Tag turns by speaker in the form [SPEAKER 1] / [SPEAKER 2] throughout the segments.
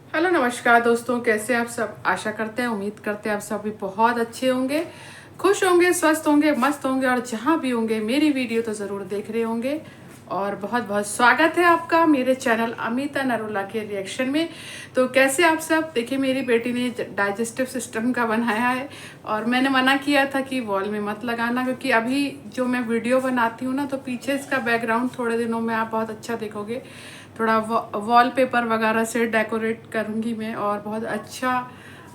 [SPEAKER 1] Hello नमस्कार दोस्तों, कैसे आप सब। आशा करते हैं, उम्मीद करते हैं आप सभी बहुत अच्छे होंगे, खुश होंगे, स्वस्थ होंगे, मस्त होंगे और जहाँ भी होंगे मेरी वीडियो तो ज़रूर देख रहे होंगे। और बहुत बहुत स्वागत है आपका मेरे चैनल अमिता नरोला के रिएक्शन में। तो कैसे आप सब। देखिए, मेरी बेटी ने डाइजेस्टिव सिस्टम का बनाया है और मैंने मना किया था कि वॉल में मत लगाना, क्योंकि अभी जो मैं वीडियो बनाती हूँ ना, तो पीछे इसका बैकग्राउंड थोड़े दिनों में आप बहुत अच्छा देखोगे। थोड़ा वॉलपेपर वगैरह से डेकोरेट करूँगी मैं और बहुत अच्छा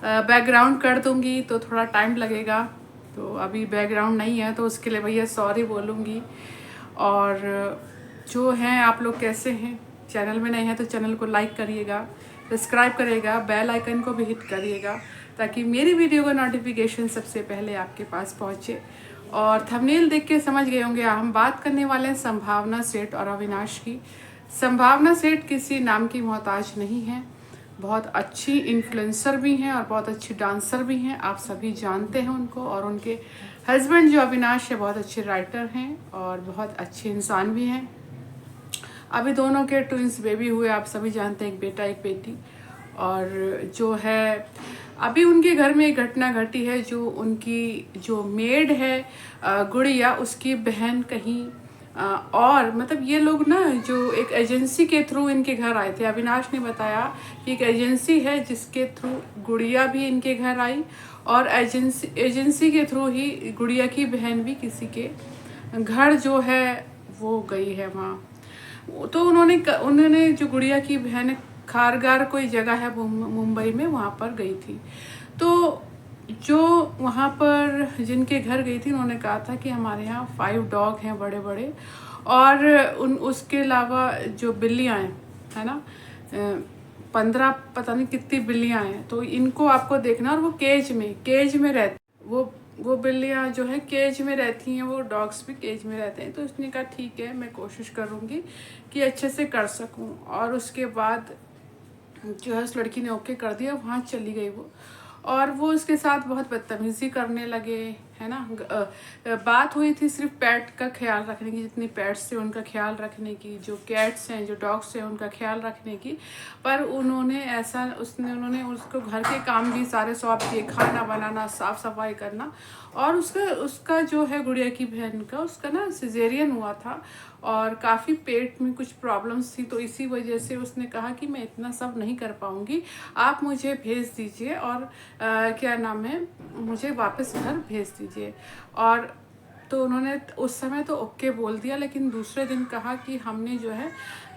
[SPEAKER 1] बैकग्राउंड कर दूँगी, तो थोड़ा टाइम लगेगा। तो अभी बैकग्राउंड नहीं है, तो उसके लिए भैया सॉरी बोलूँगी। और जो हैं आप लोग कैसे हैं, चैनल में नए हैं तो चैनल को लाइक करिएगा, सब्सक्राइब करिएगा, बेल आइकन को भी हिट करिएगा ताकि मेरी वीडियो का नोटिफिकेशन सबसे पहले आपके पास पहुँचे। और थंबनेल देख के समझ गए होंगे, हम बात करने वाले हैं संभावना सेठ और अविनाश की। संभावना सेठ किसी नाम की मोहताज नहीं है, बहुत अच्छी इन्फ्लुएंसर भी हैं और बहुत अच्छी डांसर भी हैं, आप सभी जानते हैं उनको। और उनके हस्बैंड जो अविनाश है बहुत अच्छे राइटर हैं और बहुत अच्छे इंसान भी हैं। अभी दोनों के ट्विंस बेबी हुए, आप सभी जानते हैं, एक बेटा एक बेटी। और जो है अभी उनके घर में एक घटना घटी है, जो उनकी जो मेड है गुड़िया, उसकी बहन कहीं और मतलब ये लोग ना जो एक एजेंसी के थ्रू इनके घर आए थे। अविनाश ने बताया कि एक एजेंसी है जिसके थ्रू गुड़िया भी इनके घर आई और एजेंसी के थ्रू ही गुड़िया की बहन भी किसी के घर जो है वो गई है वहाँ। तो उन्होंने जो गुड़िया की बहन खारगार कोई जगह है मुंबई में, वहाँ पर गई थी। तो जो वहाँ पर जिनके घर गई थी उन्होंने कहा था कि हमारे यहाँ 5 डॉग हैं बड़े बड़े, और उसके अलावा जो बिल्लियाँ हैं, है ना, 15 पता नहीं कितनी बिल्लियाँ हैं, तो इनको आपको देखना। और वो केज में रहती, वो बिल्लियाँ जो है केज में रहती हैं, वो डॉग्स भी केज में रहते हैं। तो उसने कहा ठीक है, मैं कोशिश करूँगी कि अच्छे से कर सकूँ। और उसके बाद जो है उस लड़की ने ओके कर दिया, वहाँ चली गई वो। और वो उसके साथ बहुत बदतमीज़ी करने लगे, है ना। बात हुई थी सिर्फ पेट का ख्याल रखने की, जितनी पेट्स थे उनका ख्याल रखने की, जो कैट्स हैं जो डॉग्स हैं उनका ख्याल रखने की। पर उन्होंने उसको घर के काम भी सारे सौंप दिए, खाना बनाना, साफ़ सफाई करना। और उसका जो है गुड़िया की बहन का, उसका ना सिजेरियन हुआ था और काफ़ी पेट में कुछ प्रॉब्लम्स थी। तो इसी वजह से उसने कहा कि मैं इतना सब नहीं कर पाऊँगी, आप मुझे भेज दीजिए और क्या नाम है, मुझे वापस घर भेज दीजिए। और तो उन्होंने उस समय तो ओके बोल दिया, लेकिन दूसरे दिन कहा कि हमने जो है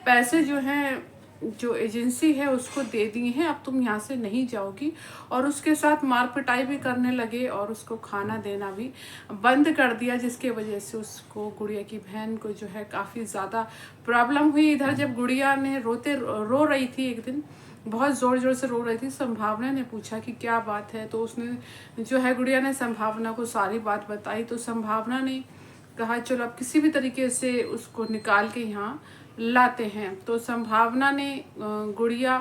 [SPEAKER 1] पैसे जो हैं जो एजेंसी है उसको दे दिए हैं, अब तुम यहाँ से नहीं जाओगी। और उसके साथ मार पिटाई भी करने लगे और उसको खाना देना भी बंद कर दिया, जिसके वजह से उसको गुड़िया की बहन को जो है काफ़ी ज़्यादा प्रॉब्लम हुई। इधर जब गुड़िया ने रो रही थी एक दिन, बहुत ज़ोर ज़ोर से रो रही थी, संभावना ने पूछा कि क्या बात है। तो उसने जो है गुड़िया ने संभावना को सारी बात बताई। तो संभावना ने कहा चलो अब किसी भी तरीके से उसको निकाल के यहाँ लाते हैं। तो संभावना ने गुड़िया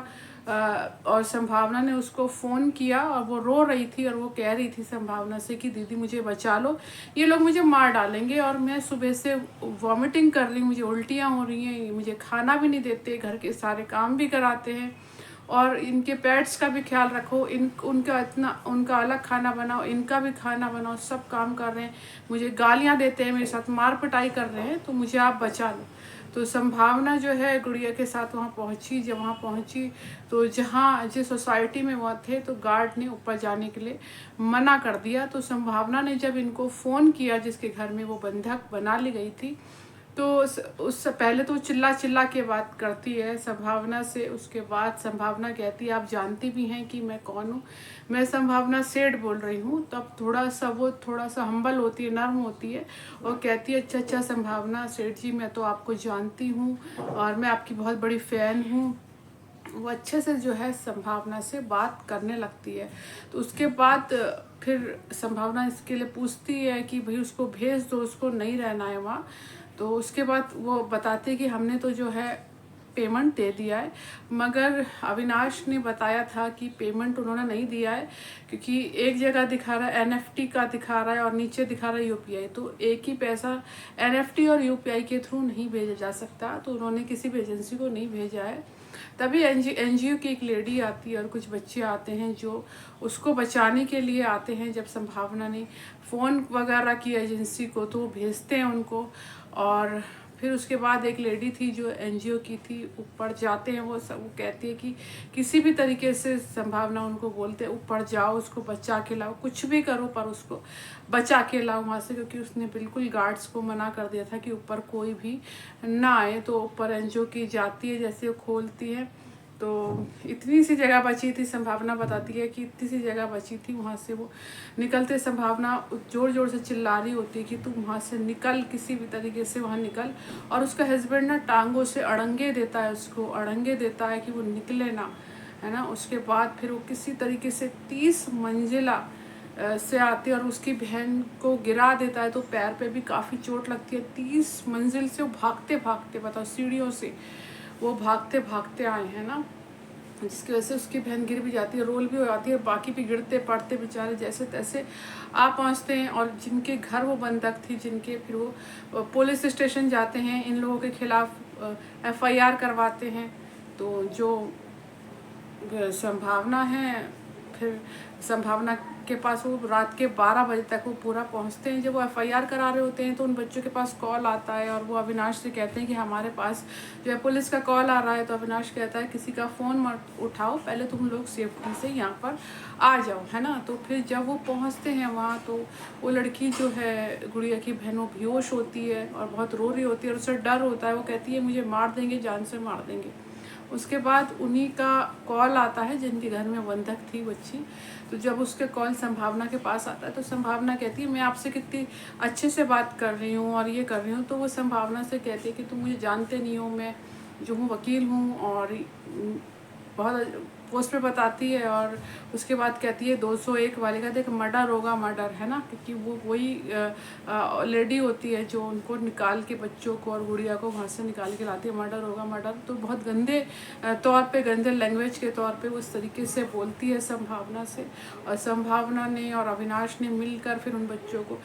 [SPEAKER 1] और संभावना ने उसको फ़ोन किया और वो रो रही थी और वो कह रही थी संभावना से कि दीदी मुझे बचा लो, ये लोग मुझे मार डालेंगे और मैं सुबह से वॉमिटिंग कर रही हूँ, मुझे उल्टियाँ हो रही हैं, मुझे खाना भी नहीं देते, घर के सारे काम भी कराते हैं और इनके पेट्स का भी ख्याल रखो, उनका अलग खाना बनाओ, इनका भी खाना बनाओ, सब काम कर रहे हैं, मुझे गालियाँ देते हैं, मेरे साथ मार पिटाई कर रहे हैं, तो मुझे आप बचा लो। तो संभावना जो है गुड़िया के साथ वहाँ पहुँची। जब वहाँ पहुँची तो जिस सोसाइटी में वहाँ थे, तो गार्ड ने ऊपर जाने के लिए मना कर दिया। तो संभावना ने जब इनको फ़ोन किया जिसके घर में वो बंधक बना ली गई थी, तो उससे पहले तो चिल्ला चिल्ला के बात करती है संभावना से। उसके बाद संभावना कहती है आप जानती भी हैं कि मैं कौन हूँ, मैं संभावना सेठ बोल रही हूँ। तब थोड़ा सा हम्बल होती है, नर्म होती है और कहती है अच्छा संभावना सेठ जी, मैं तो आपको जानती हूँ और मैं आपकी बहुत बड़ी फ़ैन हूँ। वो अच्छे से जो है संभावना से बात करने लगती है। तो उसके बाद फिर संभावना इसके लिए पूछती है कि भाई उसको भेज दो, उसको नहीं रहना है वहाँ। तो उसके बाद वो बताते कि हमने तो जो है पेमेंट दे दिया है, मगर अविनाश ने बताया था कि पेमेंट उन्होंने नहीं दिया है, क्योंकि एक जगह दिखा रहा है एनएफटी का दिखा रहा है और नीचे दिखा रहा है यूपीआई। तो एक ही पैसा एनएफटी और यूपीआई के थ्रू नहीं भेजा जा सकता, तो उन्होंने किसी भी एजेंसी को नहीं भेजा है। तभी एनजीओ की एक लेडी आती है और कुछ बच्चे आते हैं जो उसको बचाने के लिए आते हैं। जब संभावना ने फ़ोन वगैरह की एजेंसी को तो वो भेजते हैं उनको। और फिर उसके बाद एक लेडी थी जो एनजीओ की थी, ऊपर जाते हैं वो सब, वो कहती है कि किसी भी तरीके से संभावना उनको बोलते हैं ऊपर जाओ, उसको बचा के लाओ, कुछ भी करो पर उसको बचा के लाओ वहाँ से, क्योंकि उसने बिल्कुल गार्ड्स को मना कर दिया था कि ऊपर कोई भी ना आए। तो ऊपर एनजीओ की जाती है, जैसे वो खोलती है तो इतनी सी जगह बची थी, संभावना बताती है कि इतनी सी जगह बची थी, वहाँ से वो निकलते संभावना ज़ोर ज़ोर से चिल्ला रही होती है कि तू वहाँ से निकल, किसी भी तरीके से वहाँ निकल। और उसका हस्बैंड ना टांगों से अड़ंगे देता है, उसको अड़ंगे देता है कि वो निकले ना, है ना। उसके बाद फिर वो किसी तरीके से 30 मंजिला से आती है और उसकी बहन को गिरा देता है, तो पैर पे भी काफ़ी चोट लगती है। 30 मंजिल से वो भागते भागते, बताओ, सीढ़ियों से वो भागते भागते आए हैं ना, जिसकी वजह से उसकी बहन गिर भी जाती है, रोल भी हो जाती है, बाकी भी गिरते पड़ते बेचारे जैसे तैसे आ पहुँचते हैं। और जिनके घर वो बंधक थी, जिनके, फिर वो पुलिस स्टेशन जाते हैं, इन लोगों के खिलाफ एफआईआर करवाते हैं। तो जो संभावना है, फिर संभावना के पास वो रात के 12 बजे तक वो पूरा पहुंचते हैं। जब वो एफआईआर करा रहे होते हैं तो उन बच्चों के पास कॉल आता है और वो अविनाश से कहते हैं कि हमारे पास जो है पुलिस का कॉल आ रहा है। तो अविनाश कहता है किसी का फ़ोन मत उठाओ, पहले तुम लोग सेफ्टी से यहाँ पर आ जाओ, है ना। तो फिर जब वो पहुँचते हैं वहाँ, तो वो लड़की जो है, गुड़िया की बहन, वो बेहोश होती है और बहुत रो रही होती है और उसे डर होता है। वो कहती है मुझे मार देंगे, जान से मार देंगे। उसके बाद उन्हीं का कॉल आता है जिनके घर में बंधक थी बच्ची। तो जब उसके कॉल संभावना के पास आता है तो संभावना कहती है मैं आपसे कितनी अच्छे से बात कर रही हूँ और ये कर रही हूँ। तो वो संभावना से कहती है कि तुम मुझे जानते नहीं हो, मैं जो हूँ वकील हूँ, और बहुत पोस्ट पे बताती है। और उसके बाद कहती है 201 वाले का देख मर्डर होगा, मर्डर, है ना, क्योंकि वो वही लेडी होती है जो उनको निकाल के, बच्चों को और गुड़िया को वहाँ से निकाल के लाती है। मर्डर होगा, मर्डर। तो बहुत गंदे तौर पे, गंदे लैंग्वेज के तौर पे वो इस तरीके से बोलती है संभावना से। और संभावना ने और अविनाश ने मिलकर फिर उन बच्चों को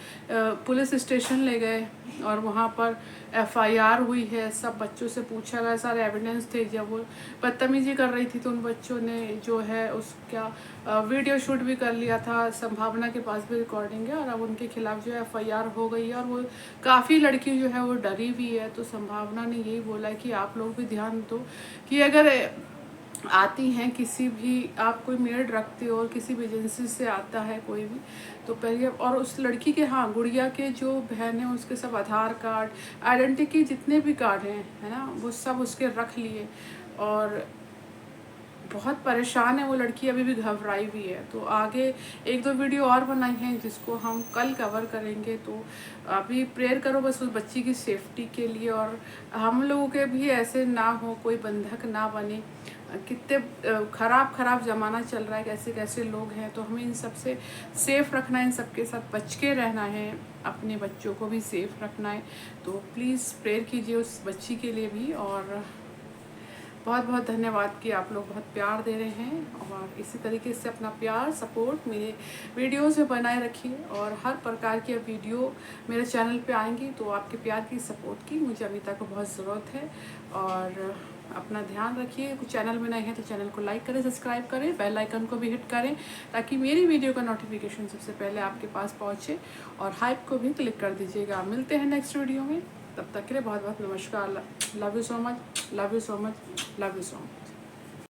[SPEAKER 1] पुलिस स्टेशन ले गए और वहाँ पर एफआईआर हुई है। सब बच्चों से पूछा गया, सारे एविडेंस थे। जब वो बदतमीजी कर रही थी तो उन बच्चों ने जो है उसका वीडियो शूट भी कर लिया था। संभावना के पास भी रिकॉर्डिंग है और अब उनके खिलाफ जो है एफआईआर हो गई है। और वो काफ़ी लड़की जो है वो डरी हुई है। तो संभावना ने यही बोला है कि आप लोग भी ध्यान दो कि अगर आती हैं किसी भी, आप कोई मेड रखते हो और किसी भी एजेंसी से आता है कोई भी, तो पहले, और उस लड़की के, हाँ, गुड़िया के जो बहन है उसके सब आधार कार्ड, आइडेंटिटी जितने भी कार्ड हैं, है ना, वो सब उसके रख लिए। और बहुत परेशान है वो लड़की, अभी भी घबराई हुई है। तो आगे 1-2 वीडियो और बनाई हैं जिसको हम कल कवर करेंगे। तो अभी प्रेयर करो बस उस बच्ची की सेफ्टी के लिए, और हम लोगों के भी ऐसे ना हो, कोई बंधक ना बने। कितने ख़राब ज़माना चल रहा है, कैसे कैसे लोग हैं। तो हमें इन सब से सेफ़ रखना है, इन सब के साथ बच के रहना है, अपने बच्चों को भी सेफ़ रखना है। तो प्लीज़ प्रेयर कीजिए उस बच्ची के लिए भी। और बहुत बहुत धन्यवाद कि आप लोग बहुत प्यार दे रहे हैं, और इसी तरीके से अपना प्यार, सपोर्ट मेरे वीडियोज़ में बनाए रखिए। और हर प्रकार की वीडियो मेरे चैनल पे आएंगी, तो आपके प्यार की, सपोर्ट की मुझे अमिता को बहुत ज़रूरत है। और अपना ध्यान रखिए। कुछ चैनल में नए हैं तो चैनल को लाइक करें, सब्सक्राइब करें, बेल आइकन को भी हिट करें ताकि मेरी वीडियो का नोटिफिकेशन सबसे पहले आपके पास पहुँचे। और हाइप को भी क्लिक कर दीजिएगा। मिलते हैं नेक्स्ट वीडियो में, तब तक के लिए बहुत बहुत नमस्कार। Love you so much, love you so much, love you so much.